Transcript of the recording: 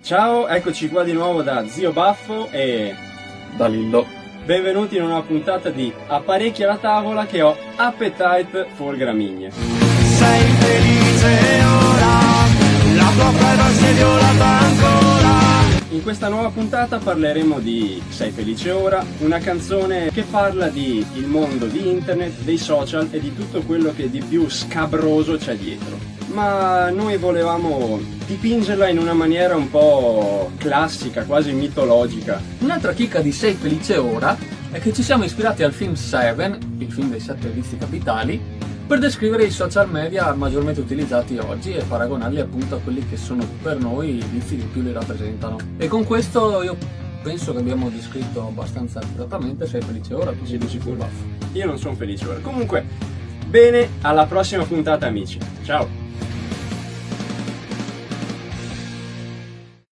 Ciao, eccoci qua di nuovo da Zio Baffo e da Lillo. Benvenuti in una nuova puntata di Apparecchia la tavola che ho Appetite for Gramigne. Sei felice ora, la tua preda si è violata ancora. In questa nuova puntata parleremo di Sei felice ora, una canzone che parla di il mondo di internet, dei social e di tutto quello che di più scabroso c'è dietro. Ma noi volevamo dipingerla in una maniera un po' classica, quasi mitologica. Un'altra chicca di Sei felice ora è che ci siamo ispirati al film Seven, il film dei 7 vizi capitali, per descrivere i social media maggiormente utilizzati oggi e paragonarli appunto a quelli che sono per noi i vizi che più li rappresentano. E con questo io penso che abbiamo descritto abbastanza accuratamente Sei felice ora, tu sei sicuro? Io non sono felice ora. Comunque, bene, alla prossima puntata amici. Ciao!